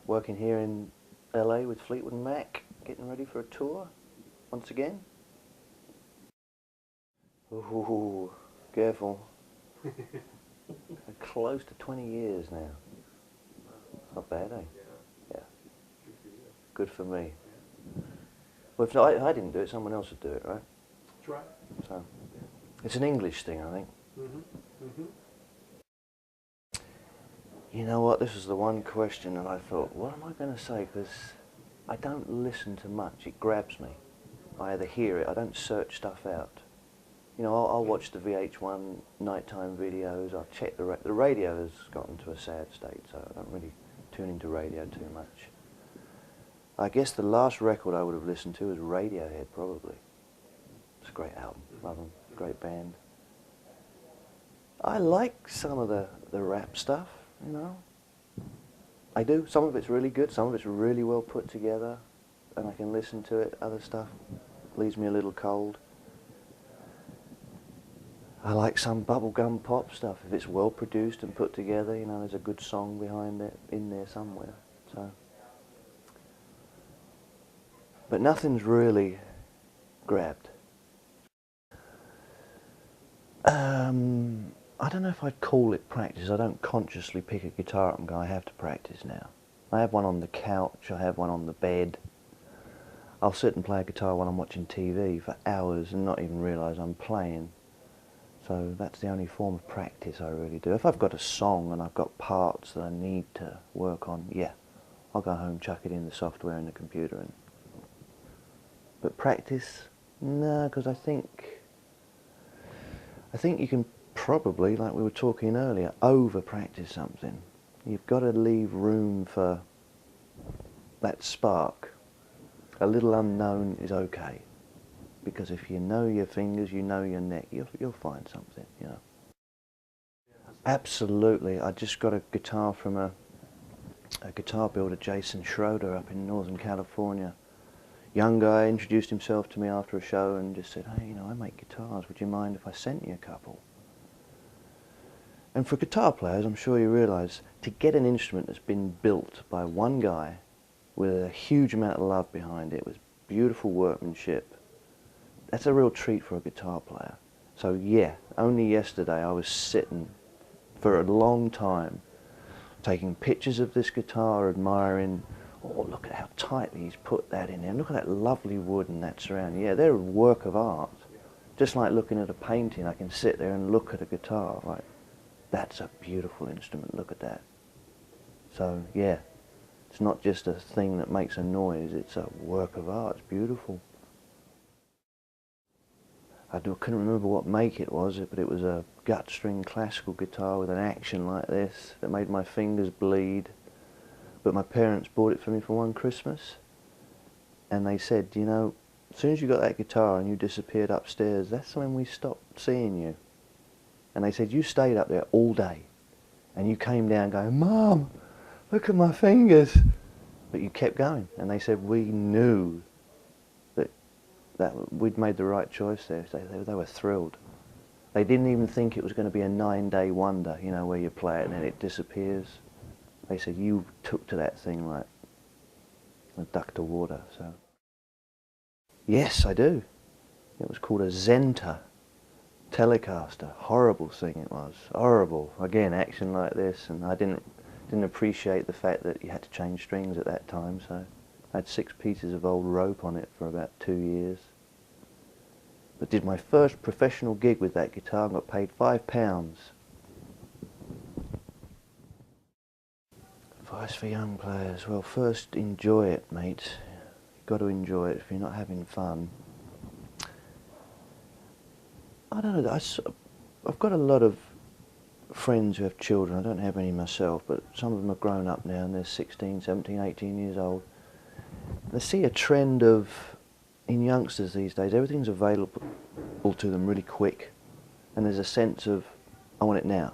working here in LA with Fleetwood Mac, getting ready for a tour once again. Ooh, careful. Close to 20 years now. Not bad, eh? Yeah. Good for me. Well, if I didn't do it, someone else would do it, right? That's right. So, it's an English thing, I think. You know what, this was the one question that I thought, what am I going to say? Because I don't listen to much, it grabs me. I either hear it, I don't search stuff out. You know, I'll watch the VH1 nighttime videos, I'll check the radio has gotten to a sad state, so I don't really tune into radio too much. I guess the last record I would have listened to was Radiohead, probably. It's a great album, love them, great band. I like some of the rap stuff, you know. I do. Some of it's really good, some of it's really well put together, and I can listen to it. Other stuff leaves me a little cold. I like some bubblegum pop stuff. If it's well produced and put together, you know, there's a good song behind it, in there somewhere. So, but nothing's really grabbed. I don't know if I'd call it practice. I don't consciously pick a guitar up and go, I have to practice now. I have one on the couch, I have one on the bed. I'll sit and play a guitar while I'm watching TV for hours and not even realise I'm playing. So that's the only form of practice I really do. If I've got a song and I've got parts that I need to work on, yeah, I'll go home, chuck it in the software in the computer. But practice, no, because I think you can probably, like we were talking earlier, over-practice something. You've got to leave room for that spark. A little unknown is okay, because if you know your fingers, you know your neck, you'll find something, you know. Absolutely. I just got a guitar from a guitar builder, Jason Schroeder, up in Northern California. Young guy, introduced himself to me after a show and just said, hey, you know, I make guitars, would you mind if I sent you a couple? And for guitar players, I'm sure you realise, to get an instrument that's been built by one guy with a huge amount of love behind it, with beautiful workmanship, that's a real treat for a guitar player. So yeah, only yesterday I was sitting for a long time taking pictures of this guitar, admiring, oh, look at how tightly he's put that in there. Look at that lovely wood and that surrounding. Yeah, they're a work of art. Just like looking at a painting, I can sit there and look at a guitar, like, that's a beautiful instrument, look at that. So, yeah, it's not just a thing that makes a noise, it's a work of art, it's beautiful. I couldn't remember what make it was, but it was a gut string classical guitar with an action like this that made my fingers bleed. But my parents bought it for me for one Christmas, and they said, you know, as soon as you got that guitar and you disappeared upstairs, that's when we stopped seeing you. And they said, you stayed up there all day, and you came down going, Mom, look at my fingers. But you kept going, and they said, we knew that we'd made the right choice there. They were thrilled. They didn't even think it was going to be a 9-day wonder, you know, where you play it and then it disappears. They said, you took to that thing like a duck to water, so. Yes, I do. It was called a Zenta Telecaster. Horrible thing it was, horrible. Again, action like this, and I didn't appreciate the fact that you had to change strings at that time, so I had 6 pieces of old rope on it for about 2 years. But did my first professional gig with that guitar and got paid £5. Advice for young players, well, first enjoy it, mate. You've got to enjoy it if you're not having fun. I don't know, I've got a lot of friends who have children. I don't have any myself, but some of them are grown up now and they're 16, 17, 18 years old. They see a trend of, in youngsters these days, everything's available to them really quick, and there's a sense of, I want it now.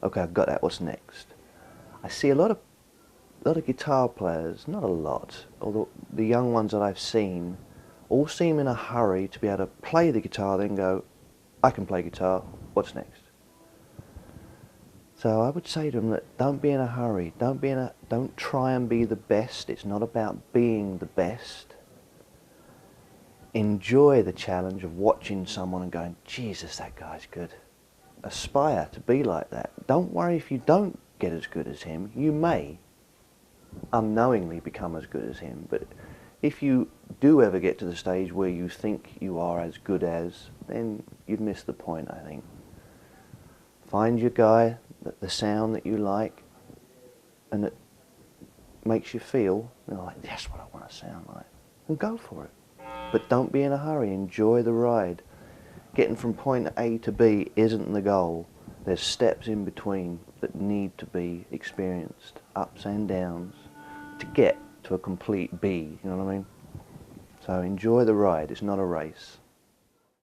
Okay, I've got that, what's next? I see a lot of guitar players, not a lot, although the young ones that I've seen all seem in a hurry to be able to play the guitar, then go, I can play guitar, what's next? So So I would say to them that don't be in a hurry. Don't try and be the best. It's not about being the best. Enjoy the challenge of watching someone and going, Jesus, that guy's good. Aspire to be like that. Don't worry if you don't get as good as him. You may unknowingly become as good as him, but if you do ever get to the stage where you think you are as good as, then you've missed the point, I think. Find your guy, the sound that you like, and that makes you feel, like, that's what I want to sound like, and go for it. But don't be in a hurry. Enjoy the ride. Getting from point A to B isn't the goal. There's steps in between that need to be experienced, ups and downs, to get to a complete B, you know what I mean? So enjoy the ride. It's not a race.